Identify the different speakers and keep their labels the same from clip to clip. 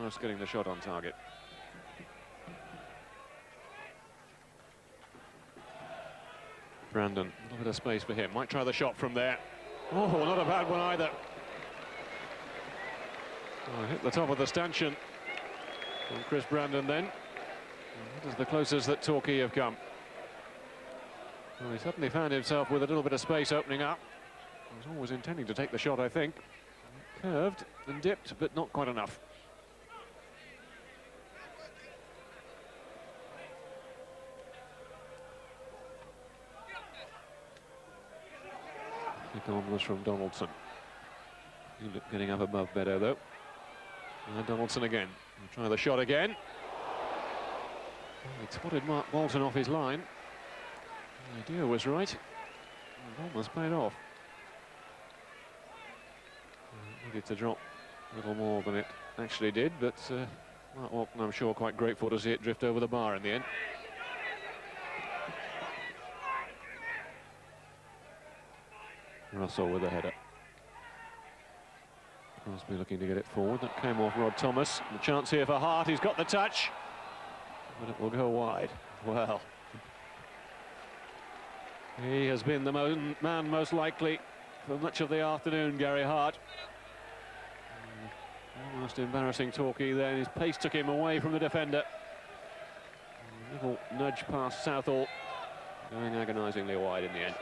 Speaker 1: Morris getting the shot on target. Brandon, a little bit of space for him. Might try the shot from there. Oh, not a bad one either. Oh, hit the top of the stanchion from Chris Brandon then. That is the closest that Torquay have come. Well, he suddenly found himself with a little bit of space opening up. He was always intending to take the shot, I think. Curved and dipped, but not quite enough. Kick on was from Donaldson. He looked getting up above Beddoe, though. And Donaldson again. He'll try the shot again. He spotted Mark Bolton off his line. The idea was right. It almost paid off. Needed to drop a little more than it actually did, but Mark Bolton, I'm sure, quite grateful to see it drift over the bar in the end. Russell with the header. Crosby looking to get it forward. That came off Rod Thomas. The chance here for Hart. He's got the touch, but it will go wide. Well, he has been the man most likely for much of the afternoon, Gary Hart. Almost embarrassing Torquay then. His pace took him away from the defender. A little nudge past Southall, going agonisingly wide in the end.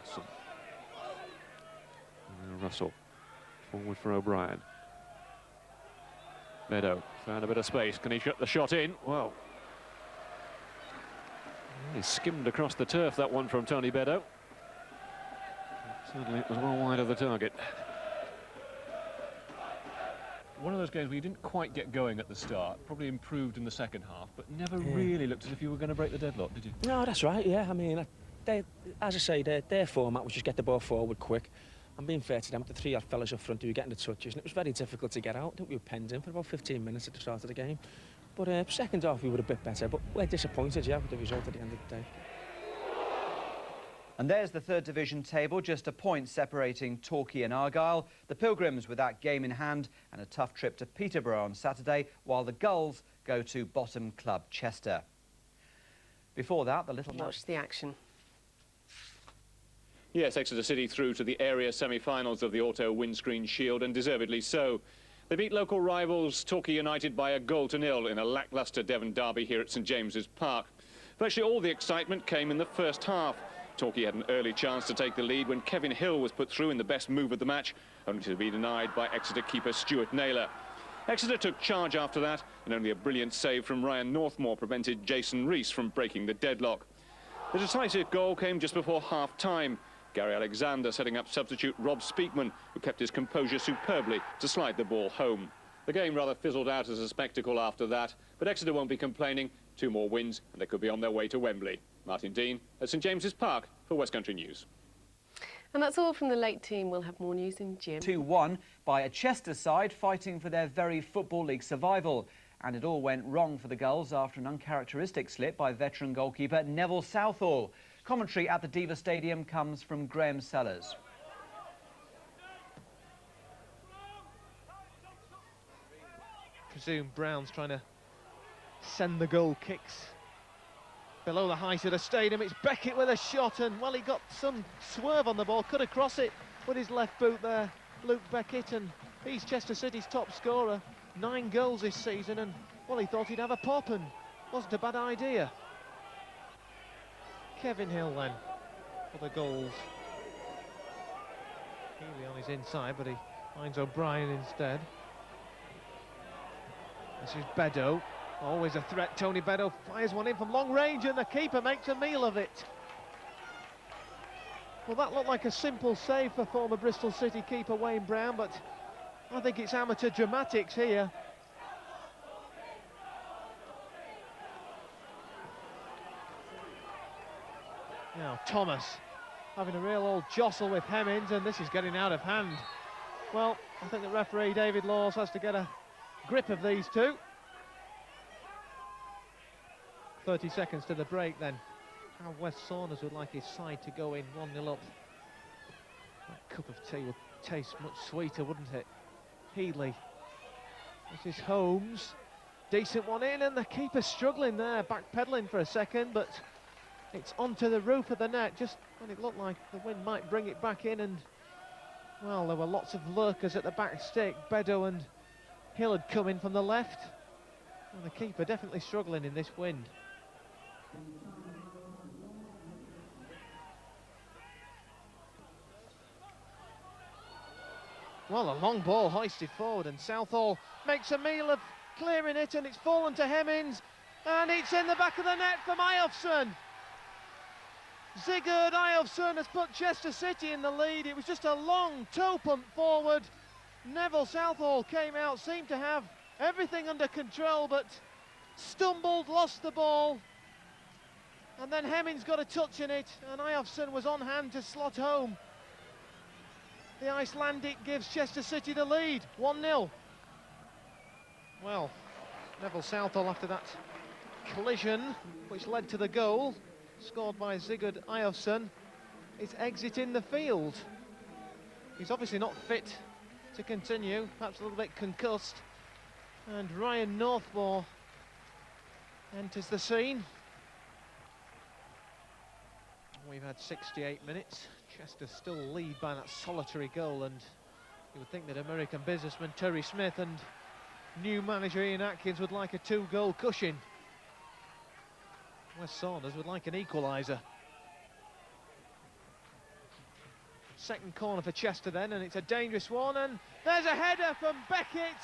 Speaker 1: Awesome. Russell forward for O'Brien. Beddoe found a bit of space. Can he get the shot in? Well, he skimmed across the turf, that one from Tony Beddoe. Certainly it was well wide of the target. One of those games where you didn't quite get going at the start, probably improved in the second half, but never really looked as if you were going to break the deadlock, did you?
Speaker 2: No, that's right, yeah. I mean, as I say, their format was just get the ball forward quick. I'm being fair to them, with the three fellas up front who were getting the touches, and it was very difficult to get out. I think we were penned in for about 15 minutes at the start of the game. But second half we were a bit better, but we're disappointed, yeah, with the result at the end of the day.
Speaker 3: And there's the third division table, just a point separating Torquay and Argyle. The Pilgrims with that game in hand and a tough trip to Peterborough on Saturday, while the Gulls go to bottom club Chester. Before that, the little...
Speaker 4: Watch the action.
Speaker 1: Yes, Exeter City through to the area semi-finals of the Auto Windscreen Shield, and deservedly so. They beat local rivals Torquay United by a 1-0 in a lacklustre Devon derby here at St James's Park. Virtually all the excitement came in the first half. Torquay had an early chance to take the lead when Kevin Hill was put through in the best move of the match, only to be denied by Exeter keeper Stuart Naylor. Exeter took charge after that, and only a brilliant save from Ryan Northmore prevented Jason Rees from breaking the deadlock. The decisive goal came just before half-time. Gary Alexander setting up substitute Rob Speakman, who kept his composure superbly to slide the ball home. The game rather fizzled out as a spectacle after that, but Exeter won't be complaining. 2 more wins, and they could be on their way to Wembley. Martin Dean at St James's Park for West Country News.
Speaker 4: And that's all from the late team. We'll have more news in Jim.
Speaker 3: 2-1 by a Chester side fighting for their very Football League survival. And it all went wrong for the Gulls after an uncharacteristic slip by veteran goalkeeper Neville Southall. Commentary at the Diva Stadium comes from Graham Sellers.
Speaker 5: Presume Brown's trying to send the goal kicks below the height of the stadium. It's Beckett with a shot, and well, he got some swerve on the ball, could have crossed it with his left boot there, Luke Beckett, and he's Chester City's top scorer, 9 goals this season, and well, he thought he'd have a pop, and wasn't a bad idea. Kevin Hill then for the goals. Healy on his inside, but he finds O'Brien instead. This is Beddoe. Always a threat. Tony Beddoe fires one in from long range, and the keeper makes a meal of it. Well, that looked like a simple save for former Bristol City keeper Wayne Brown, but I think it's amateur dramatics here. Now Thomas having a real old jostle with Hemmings, and this is getting out of hand. Well, I think the referee David Laws has to get a grip of these two. 30 seconds to the break then. How Wes Saunders would like his side to go in 1-0 up. That cup of tea would taste much sweeter, wouldn't it? Headley. This is Holmes. Decent one in, and the keeper struggling there, backpedaling for a second, but it's onto the roof of the net, just when it looked like the wind might bring it back in, and, well, there were lots of lurkers at the back stick. Beddoe and Hill had come in from the left, and the keeper definitely struggling in this wind. Well, a long ball hoisted forward, and Southall makes a meal of clearing it, and it's fallen to Hemmings, and it's in the back of the net from Eyolfsson. Sigurd Eyolfsson has put Chester City in the lead. It was just a long toe pump forward. Neville Southall came out, seemed to have everything under control, but stumbled, lost the ball, and then Hemmings got a touch in it, and Eyolfsson was on hand to slot home. The Icelandic gives Chester City the lead, 1-0. Well, Neville Southall, after that collision, which led to the goal, scored by Sigurd Eyolfsson, is exiting the field. He's obviously not fit to continue, perhaps a little bit concussed. And Ryan Northmore enters the scene. We've had 68 minutes. Chester still lead by that solitary goal, and you would think that American businessman Terry Smith and new manager Ian Atkins would like a 2-goal cushion. Wes Saunders would like an equaliser. Second corner for Chester then, and it's a dangerous one, and there's a header from Beckett,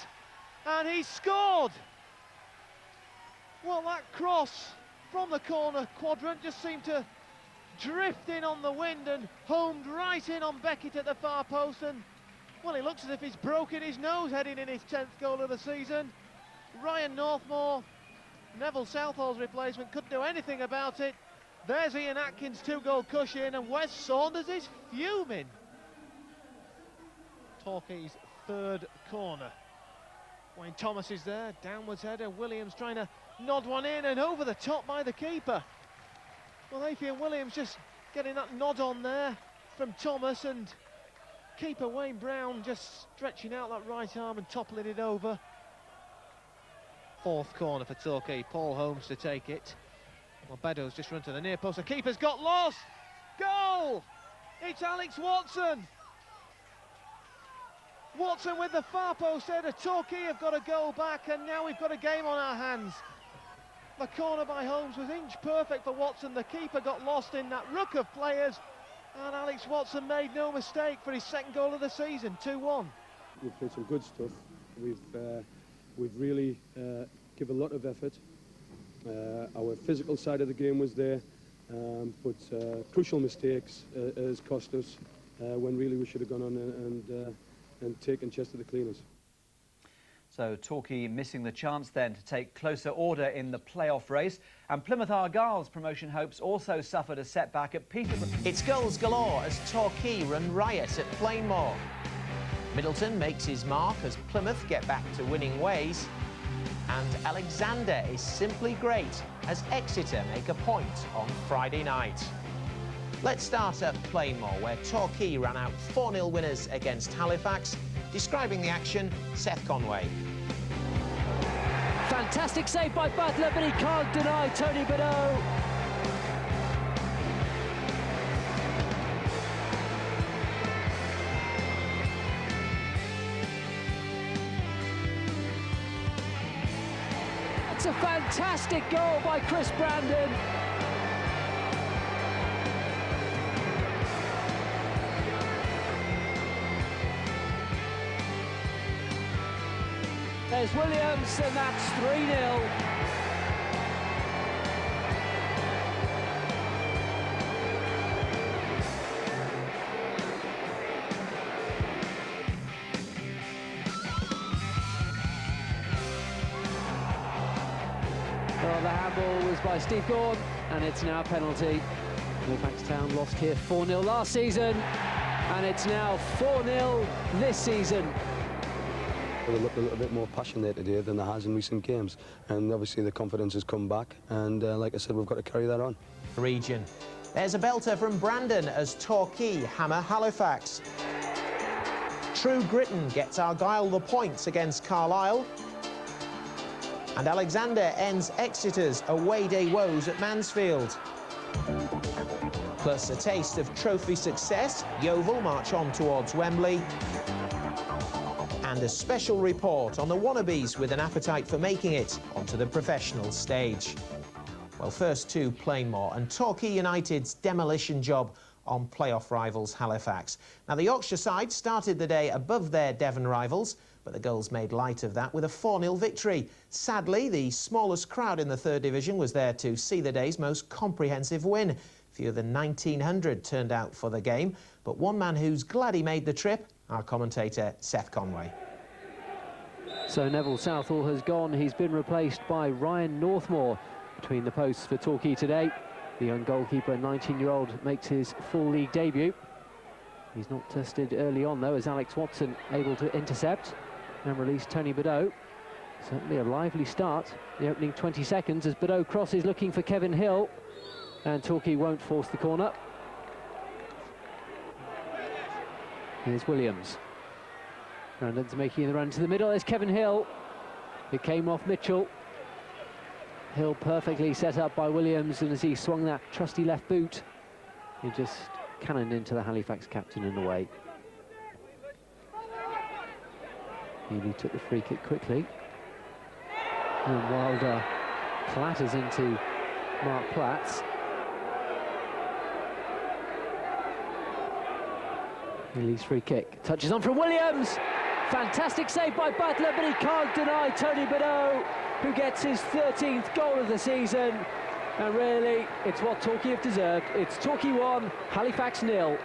Speaker 5: and he's scored! Well, that cross from the corner quadrant just seemed to drift in on the wind and homed right in on Beckett at the far post, and well, it looks as if he's broken his nose heading in his 10th goal of the season. Ryan Northmore, Neville Southall's replacement, couldn't do anything about it. There's Ian Atkins' 2-goal cushion, and Wes Saunders is fuming. Torquay's third corner. Wayne Thomas is there, downwards header. Williams trying to nod one in, and over the top by the keeper. Well, Afian Williams just getting that nod on there from Thomas, and keeper Wayne Brown just stretching out that right arm and toppling it over. Fourth corner for Torquay, Paul Holmes to take it. Well, Beddoe's just run to the near post, the keeper's got lost! Goal! It's Alex Watson! Watson with the far post header. Torquay have got a goal back, and now we've got a game on our hands. The corner by Holmes was inch perfect for Watson. The keeper got lost in that ruck of players, and Alex Watson made no mistake for his second goal of the season, 2-1.
Speaker 6: We've played some good stuff. We've really given a lot of effort. Our physical side of the game was there, but crucial mistakes has cost us when really we should have gone on and taken Chester the cleaners.
Speaker 3: So Torquay missing the chance then to take closer order in the playoff race, and Plymouth Argyle's promotion hopes also suffered a setback at Peterborough.
Speaker 7: It's goals galore as Torquay run riot at Plainmoor. Middleton makes his mark as Plymouth get back to winning ways, and Alexander is simply great as Exeter make a point on Friday night. Let's start at Plainmoor, where Torquay ran out 4-0 winners against Halifax. Describing the action, Seth Conway.
Speaker 8: Fantastic save by Butler, but he can't deny Tony Beddoe. It's a fantastic goal by Chris Brandon. There's Williams, and that's 3-0. Well, the handball was by Steve Gordon, and it's now a penalty. Halifax Town lost here 4-0 last season, and it's now 4-0 this season.
Speaker 6: They looked a little bit more passion there today than there has in recent games, and obviously the confidence has come back, and like I said, we've got to carry that on.
Speaker 7: Region. There's a belter from Brandon as Torquay hammer Halifax. true Briton gets Argyle the points against Carlisle. And Alexander ends Exeter's away day woes at Mansfield. Plus a taste of trophy success, Yeovil march on towards Wembley. And a special report on the Wannabes with an appetite for making it onto the professional stage. Well, first to Plainmoor and Torquay United's demolition job on playoff rivals Halifax. Now, the Yorkshire side started the day above their Devon rivals, but the Gulls made light of that with a 4-0 victory. Sadly, the smallest crowd in the third division was there to see the day's most comprehensive win. Fewer than 1,900 turned out for the game, but one man who's glad he made the trip, our commentator Seth Conway.
Speaker 8: So Neville Southall has gone. He's been replaced by Ryan Northmore between the posts for Torquay today. The young goalkeeper, 19-year-old, makes his full league debut. He's not tested early on, though, as Alex Watson able to intercept and release Tony Beddoe. Certainly a lively start, the opening 20 seconds, as Beddoe crosses looking for Kevin Hill, and Torquay won't force the corner. Here's Williams. Brandon's making the run to the middle. There's Kevin Hill. It came off Mitchell. Hill perfectly set up by Williams, and as he swung that trusty left boot, he just cannoned into the Halifax captain and away. Healy took the free kick quickly. And Wilder clatters into Mark Platts. Healy's free kick. Touches on from Williams. Fantastic save by Butler, but he can't deny Tony Beddoe, who gets his 13th goal of the season. And really, it's what Torquay have deserved. It's Torquay 1, Halifax 0.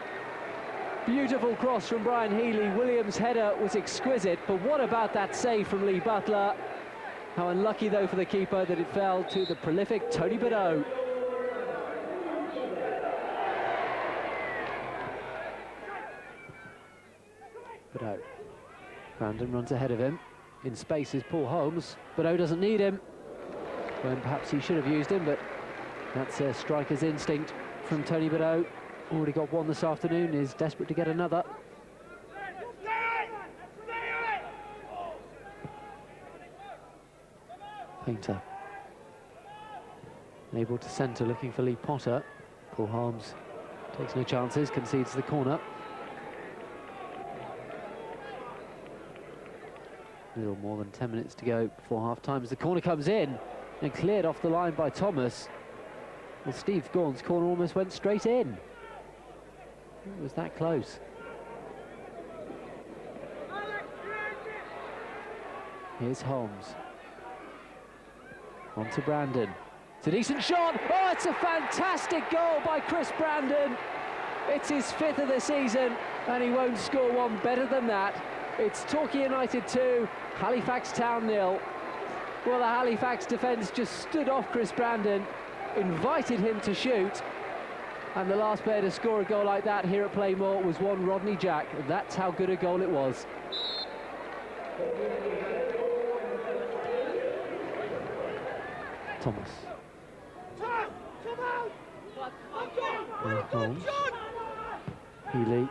Speaker 8: Beautiful cross from Brian Healy. Williams' header was exquisite, but what about that save from Lee Butler? How unlucky, though, for the keeper that it fell to the prolific Tony Beddoe. Beddoe. Brandon runs ahead of him. In space is Paul Holmes. Beddoe doesn't need him, when perhaps he should have used him, but that's a striker's instinct from Tony Beddoe. Already got one this afternoon, is desperate to get another. Painter. Able to centre, looking for Lee Potter. Paul Holmes takes no chances, concedes the corner. A little more than 10 minutes to go before half-time as the corner comes in and cleared off the line by Thomas. Well, Steve Gaughan's corner almost went straight in. It was that close. Here's Holmes. On to Brandon. It's a decent shot. Oh, it's a fantastic goal by Chris Brandon. It's his 5th of the season, and he won't score one better than that. It's Torquay United 2, Halifax Town 0. Well, the Halifax defence just stood off Chris Brandon, invited him to shoot, and the last player to score a goal like that here at Plainmoor was one Rodney Jack, and that's how good a goal it was. Thomas. Holmes. Healy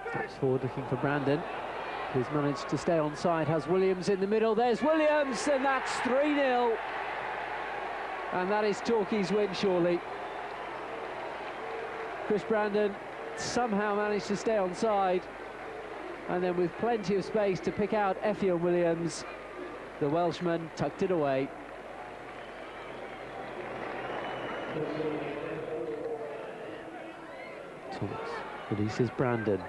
Speaker 8: steps forward looking for Brandon, who's managed to stay onside, has Williams in the middle. There's Williams, and that's 3-0. And that is Torquay's win, surely. Chris Brandon somehow managed to stay onside, and then with plenty of space to pick out Effion Williams, the Welshman tucked it away. Thomas releases Brandon.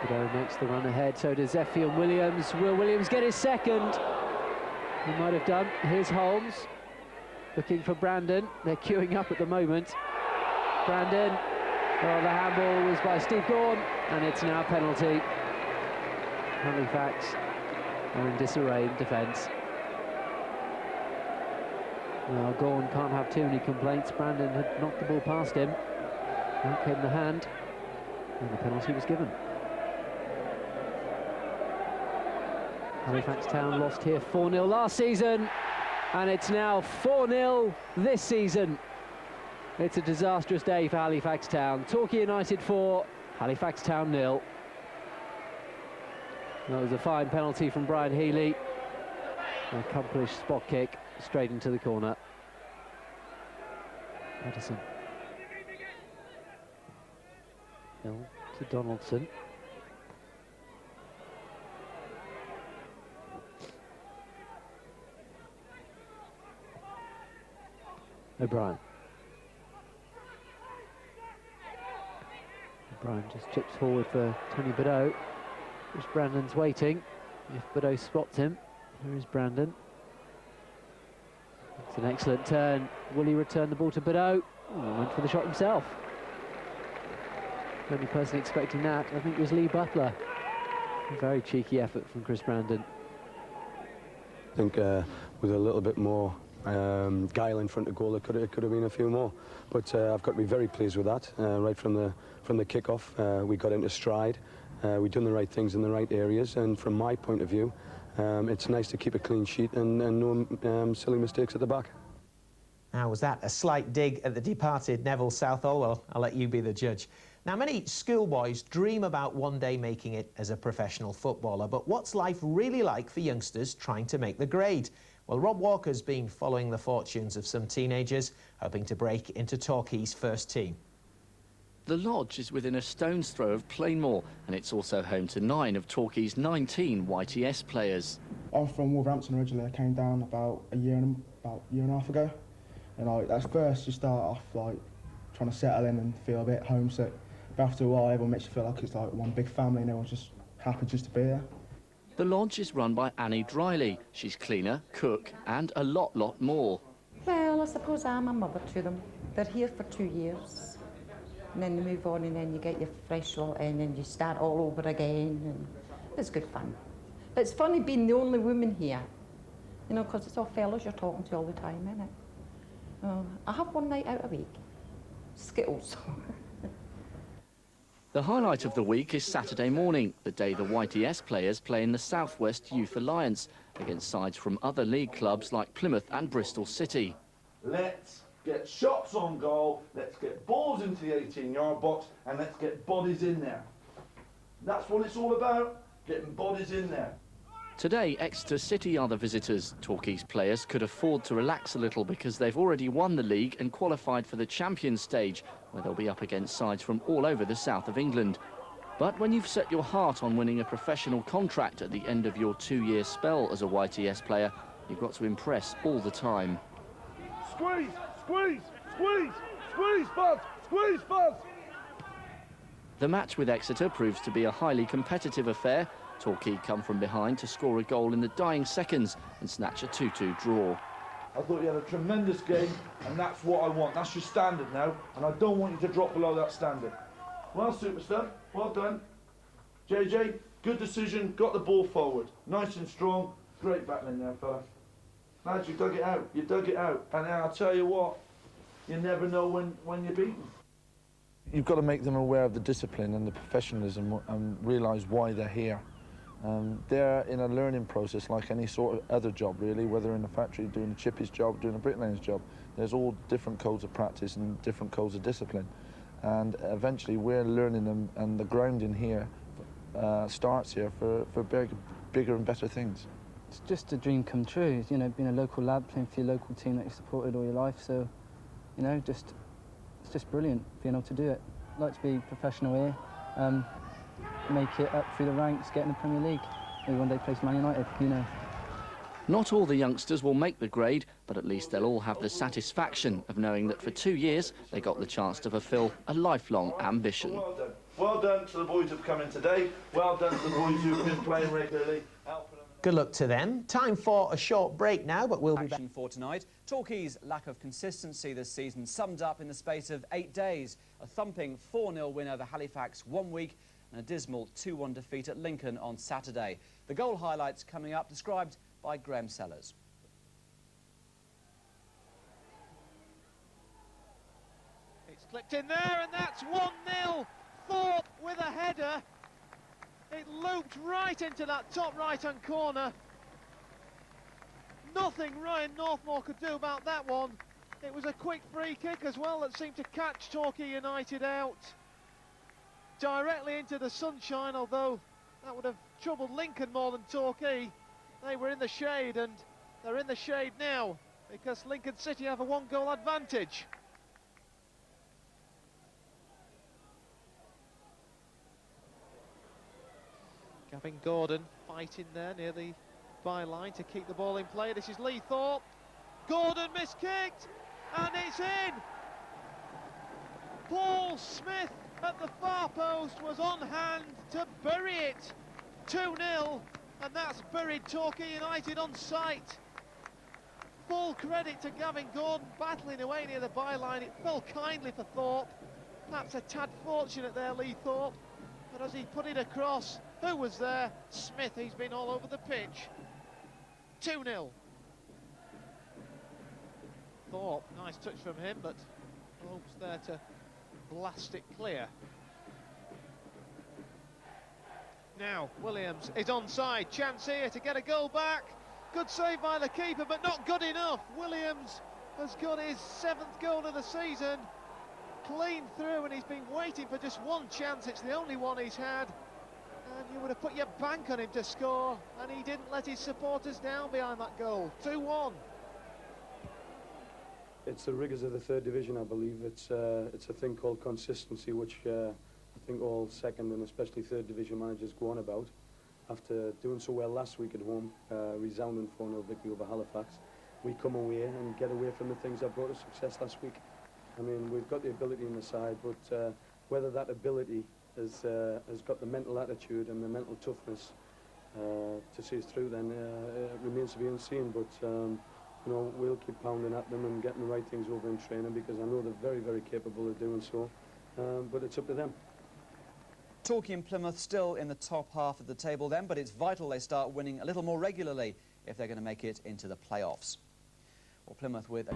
Speaker 8: Beddoe makes the run ahead, so does Effion Williams. Will Williams get his second? He might have done. Here's Holmes, looking for Brandon. They're queuing up at the moment. Brandon, oh, the handball was by Steve Gaughan, and it's now a penalty. Halifax are in disarray in defence. Well, Gaughan can't have too many complaints. Brandon had knocked the ball past him. Out came the hand, and the penalty was given. Halifax Town lost here 4-0 last season, and it's now 4-0 this season. It's a disastrous day for Halifax Town. Torquay United 4, Halifax Town 0. That was a fine penalty from Brian Healy. An accomplished spot kick straight into the corner. Patterson. Hill to Donaldson. O'Brien. O'Brien just chips forward for Tony Beddoe. Chris Brandon's waiting. If Beddoe spots him, here is Brandon. It's an excellent turn. Will he return the ball to Beddoe? Oh, went for the shot himself. The only person expecting that, I think, was Lee Butler. A very cheeky effort from Chris Brandon.
Speaker 6: I think with a little bit more guile in front of goal, it could have been a few more. But I've got to be very pleased with that. Right from the kick-off, we got into stride. We've done the right things in the right areas, and from my point of view, it's nice to keep a clean sheet and no silly mistakes at the back.
Speaker 7: Now, was that a slight dig at the departed Neville Southall? Well, I'll let you be the judge. Now, many schoolboys dream about one day making it as a professional footballer, but what's life really like for youngsters trying to make the grade? Well, Rob Walker's been following the fortunes of some teenagers, hoping to break into Torquay's first team.
Speaker 9: The lodge is within a stone's throw of Plainmoor, and it's also home to 9 of Torquay's 19 YTS players.
Speaker 10: I'm from Wolverhampton originally. I came down about a year and a half ago, and at first you start off like trying to settle in and feel a bit homesick, but after a while everyone makes you feel like it's like one big family and everyone's just happy just to be there.
Speaker 9: The lodge is run by Annie Driley. She's cleaner, cook and a lot more.
Speaker 11: Well, I suppose I'm a mother to them. They're here for 2 years. And then you move on and then you get your fresh lot in and you start all over again. And it's good fun. But it's funny being the only woman here, you know, because it's all fellas you're talking to all the time, isn't it? I have one night out a week. Skittles.
Speaker 9: The highlight of the week is Saturday morning, the day the YTS players play in the South West Youth Alliance against sides from other league clubs like Plymouth and Bristol City.
Speaker 12: Let's get shots on goal, let's get balls into the 18-yard box, and let's get bodies in there. That's what it's all about, getting bodies in there.
Speaker 9: Today, Exeter City are the visitors. Torquay's players could afford to relax a little because they've already won the league and qualified for the Champions stage, where they'll be up against sides from all over the south of England. But when you've set your heart on winning a professional contract at the end of your 2-year spell as a YTS player, you've got to impress all the time.
Speaker 12: Squeeze, squeeze, squeeze, squeeze, Buzz, squeeze, Buzz!
Speaker 9: The match with Exeter proves to be a highly competitive affair. Torquay come from behind to score a goal in the dying seconds and snatch a 2-2 draw.
Speaker 12: I thought you had a tremendous game, and that's what I want. That's your standard now, and I don't want you to drop below that standard. Well, superstar, well done. JJ, good decision, got the ball forward. Nice and strong, great battling there, fella. Lads, you dug it out, and I'll tell you what, you never know when you're beaten. You've got to make them aware of the discipline and the professionalism and realise why they're here. They're in a learning process like any sort of other job, really, whether in a factory doing a chippy's job, doing a bricklayer's job. There's all different codes of practice and different codes of discipline. And eventually we're learning them, and the grounding here starts here for bigger and better things.
Speaker 13: It's just a dream come true, you know, being a local lad, playing for your local team that you supported all your life. So, you know, it's just brilliant being able to do it. I'd like to be professional here. Make it up through the ranks, get in the Premier League. Maybe one day play for Man United, you know.
Speaker 9: Not all the youngsters will make the grade, but at least they'll all have the satisfaction of knowing that for 2 years they got the chance to fulfil a lifelong ambition.
Speaker 12: Well done. Well done to the boys who've come in today. Well done to the boys who've been playing regularly.
Speaker 7: Good luck to them. Time for a short break now, but we'll be back.
Speaker 3: For tonight, Torquay's lack of consistency this season summed up in the space of 8 days. A thumping 4-0 win over Halifax 1 week and a dismal 2-1 defeat at Lincoln on Saturday. The goal highlights coming up, described by Graham Sellers.
Speaker 5: It's clipped in there, and that's 1-0. Thorpe with a header. It looped right into that top right-hand corner. Nothing Ryan Northmore could do about that one. It was a quick free kick as well that seemed to catch Torquay United out. Directly into the sunshine, although That would have troubled Lincoln more than Torquay. They were in the shade, and they're in the shade now because Lincoln City have a 1-goal advantage. Gavin Gordon fighting there near the byline to keep the ball in play. This is Lee Thorpe. Gordon miskicked, and it's in. Paul Smith at the far post was on hand to bury it. 2-0, and that's buried Torquay United on sight. Full credit to Gavin Gordon battling away near the byline. It fell kindly for Thorpe. Perhaps a tad fortunate there, Lee Thorpe. But as he put it across, who was there? Smith. He's been all over the pitch. 2-0. Thorpe, nice touch from him, but Holmes there to blast it clear. Now, Williams is onside. Chance here to get a goal back. Good save by the keeper, but not good enough. Williams has got his 7th goal of the season. Clean through, and he's been waiting for just one chance. It's the only one he's had. And you would have put your bank on him to score, and he didn't let his supporters down behind that goal. 2-1.
Speaker 6: It's the rigours of the 3rd division, I believe. It's a thing called consistency, which I think all 2nd and especially 3rd division managers go on about. After doing so well last week at home, resounding 4-0 victory over Halifax, we come away and get away from the things that brought us success last week. I mean, we've got the ability in the side, but whether that ability has got the mental attitude and the mental toughness to see us through, then it remains to be unseen. But you know, we'll keep pounding at them and getting the right things over in training, because I know they're very, very capable of doing so. But it's up to them.
Speaker 3: Torquay and Plymouth still in the top half of the table then, but it's vital they start winning a little more regularly if they're going to make it into the playoffs. Well, Plymouth with a...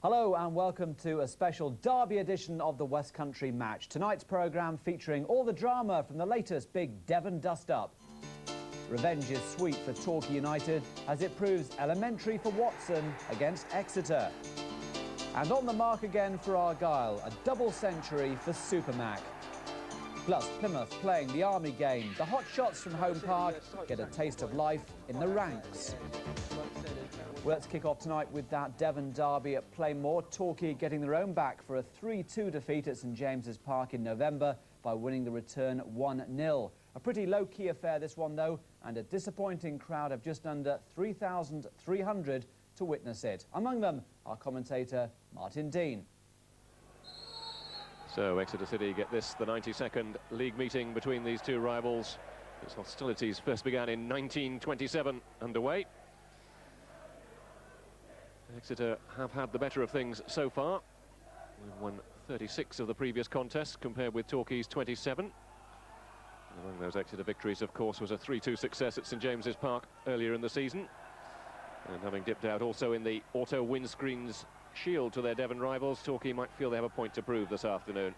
Speaker 3: Hello and welcome to a special Derby edition of the West Country Match. Tonight's programme featuring all the drama from the latest big Devon dust-up. Revenge is sweet for Torquay United as it proves elementary for Watson against Exeter. And on the mark again for Argyle, a double century for Supermac. Plus Plymouth playing the Army game. The hot shots from home park get a taste of life in the ranks. Well, let's kick off tonight with that Devon derby at Plainmoor. Torquay getting their own back for a 3-2 defeat at St James's Park in November by winning the return 1-0. A pretty low-key affair this one though, and a disappointing crowd of just under 3,300 to witness it. Among them, our commentator Martin Dean.
Speaker 14: So Exeter City get this, the 92nd league meeting between these two rivals. Its hostilities first began in 1927 underway. Exeter have had the better of things so far. We've won 36 of the previous contests compared with Torquay's 27. Among those Exeter victories, of course, was a 3-2 success at St James's Park earlier in the season. And having dipped out also in the auto windscreens shield to their Devon rivals, Torquay might feel they have a point to prove this afternoon.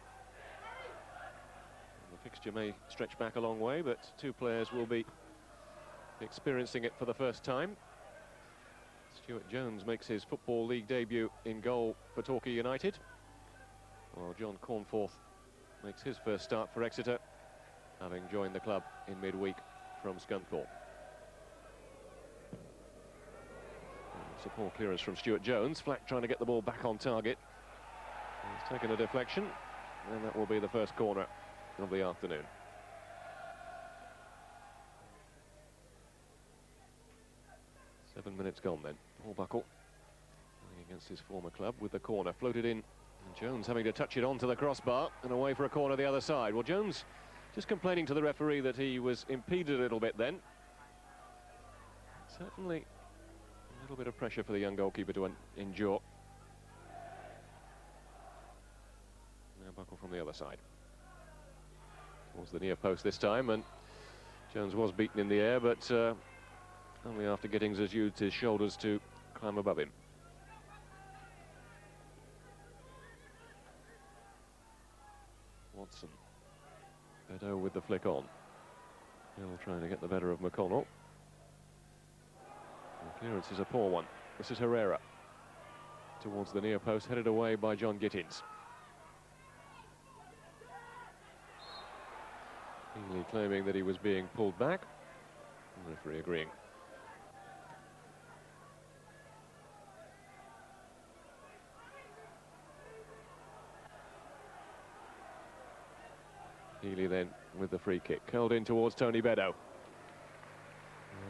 Speaker 14: The fixture may stretch back a long way, but two players will be experiencing it for the first time. Stuart Jones makes his Football League debut in goal for Torquay United, while John Cornforth makes his first start for Exeter, having joined the club in midweek from Scunthorpe. It's a poor clearance from Stuart Jones. Flack trying to get the ball back on target. He's taken a deflection, and that will be the first corner of the afternoon. Seven minutes gone then. Paul Buckle playing against his former club with the corner floated in, and Jones having to touch it onto the crossbar and away for a corner the other side. Well, Jones just complaining to the referee that he was impeded a little bit then. Certainly a little bit of pressure for the young goalkeeper to endure. Now Buckle from the other side. Towards the near post this time, and Jones was beaten in the air, but only after Giddings has used his shoulders to climb above him. Watson. Bedo with the flick on. Hill trying to get the better of McConnell. The clearance is a poor one. This is Herrera. Towards the near post, headed away by John Gittins. Healy claiming that he was being pulled back. The referee agreeing. Healy then with the free kick, curled in towards Tony Bedo.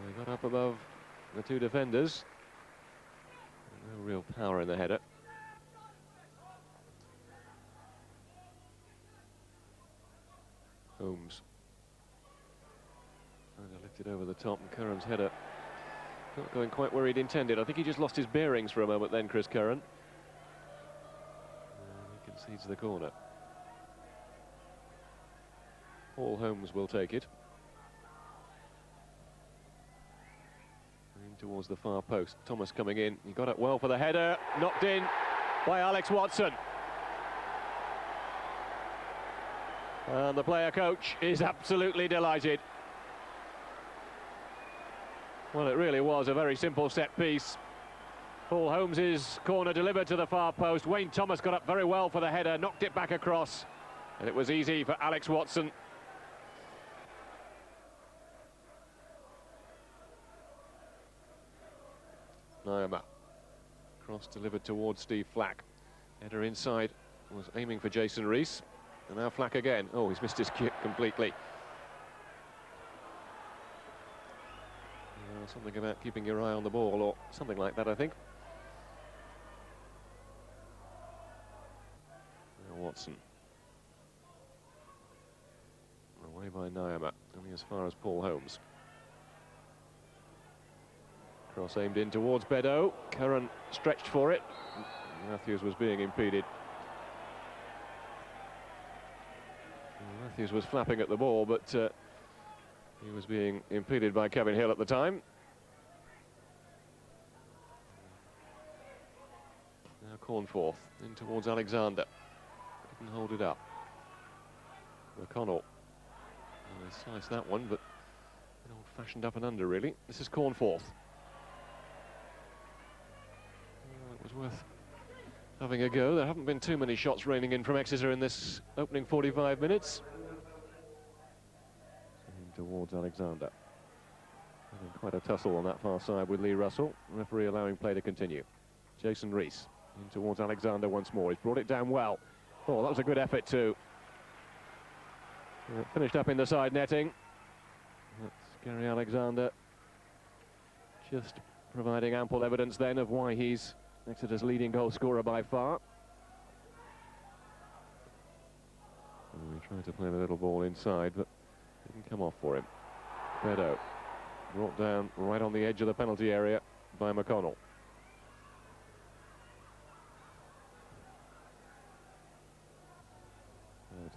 Speaker 14: He got up above the two defenders. No real power in the header. Holmes trying to lift it over the top, and Curran's header not going quite where he'd intended. I think he just lost his bearings for a moment then, Chris Curran. He concedes the corner. Paul Holmes will take it. In towards the far post. Thomas coming in. He got it well for the header. Knocked in by Alex Watson. And the player coach is absolutely delighted. Well, it really was a very simple set piece. Paul Holmes's corner delivered to the far post. Wayne Thomas got up very well for the header, knocked it back across, and it was easy for Alex Watson. Naima. Cross delivered towards Steve Flack. Header inside, was aiming for Jason Rees. And now Flack again. Oh, he's missed his kick completely. Something about keeping your eye on the ball, or something like that, I think. Now Watson. Away by Naima, only as far as Paul Holmes. Cross aimed in towards Bedo. Curran stretched for it. Matthews was being impeded. Matthews was flapping at the ball, but he was being impeded by Kevin Hill at the time. Now Cornforth in towards Alexander. Couldn't hold it up. McConnell. Well, they sliced that one, but old-fashioned up and under, really. This is Cornforth. It was worth having a go. There haven't been too many shots raining in from Exeter in this opening 45 minutes. In towards Alexander. Having quite a tussle on that far side with Lee Russell. Referee allowing play to continue. Jason Rees in towards Alexander once more. He's brought it down well. Oh, that was a good effort too. Finished up in the side netting. That's Gary Alexander just providing ample evidence then of why he's Exeter's leading goal scorer by far. And he tried to play the little ball inside, but didn't come off for him. Bedo brought down right on the edge of the penalty area by McConnell.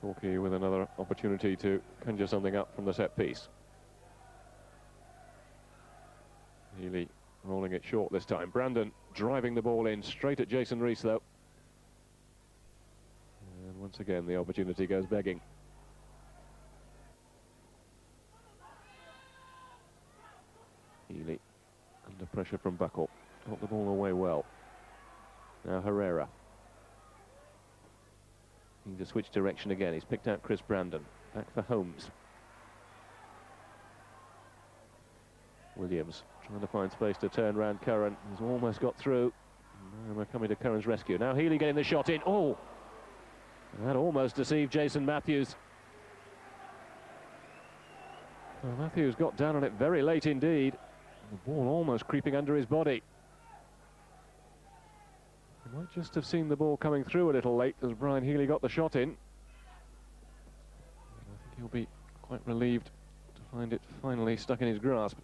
Speaker 14: Torquay with another opportunity to conjure something up from the set piece. Healy rolling it short this time. Brandon driving the ball in straight at Jason Rees, though. And once again, the opportunity goes begging. Healy under pressure from Buckle. Got the ball away well. Now Herrera. Need to switch direction again. He's picked out Chris Brandon. Back for Holmes. Williams trying to find space to turn round Curran. He's almost got through. Now we're coming to Curran's rescue. Now Healy getting the shot in. Oh! That almost deceived Jason Matthews. Well, Matthews got down on it very late indeed. The ball almost creeping under his body. He might just have seen the ball coming through a little late as Brian Healy got the shot in. I think he'll be quite relieved to find it finally stuck in his grasp.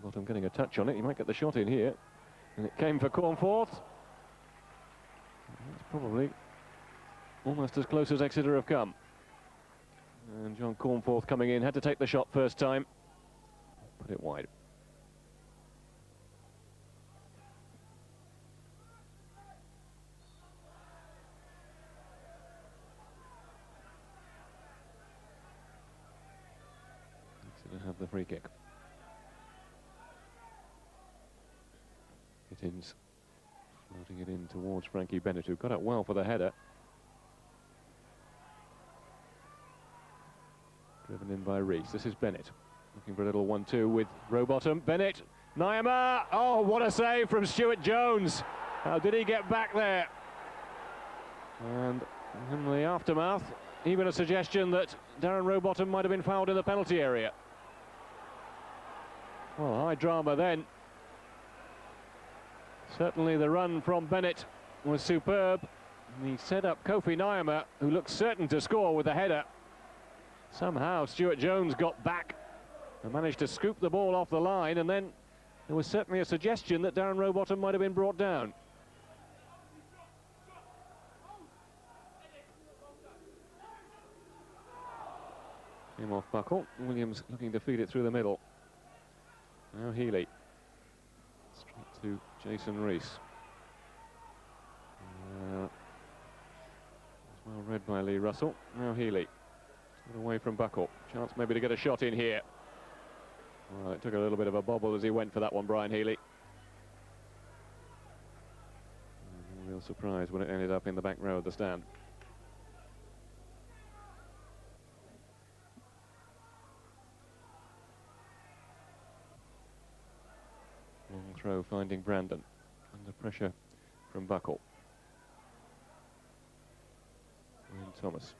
Speaker 14: Bottom getting a touch on it. He might get the shot in here. And it came for Cornforth. That's probably almost as close as Exeter have come. And John Cornforth coming in, had to take the shot first time. Put it wide. Exeter have the free kick. Gittins floating it in towards Frankie Bennett, who got it well for the header. Driven in by Rees. This is Bennett. Looking for a little 1-2 with Rowbottom. Bennett. Nyama. Oh, what a save from Stuart Jones. How did he get back there? And in the aftermath, even a suggestion that Darren Rowbottom might have been fouled in the penalty area. Well, high drama then. Certainly the run from Bennett was superb. And he set up Kofi Nyama, who looked certain to score with a header. Somehow Stuart Jones got back and managed to scoop the ball off the line, and then there was certainly a suggestion that Darren Rowbottom might have been brought down. Came off Buckle. Williams looking to feed it through the middle. Now Healy. Straight to Jason Rees. Well read by Lee Russell. Now Healy. Away from Buckle. Chance maybe to get a shot in here. Well, it took a little bit of a bobble as he went for that one, Brian Healy. A real surprise when it ended up in the back row of the stand. Long throw finding Brandon. Under pressure from Buckle. And Thomas.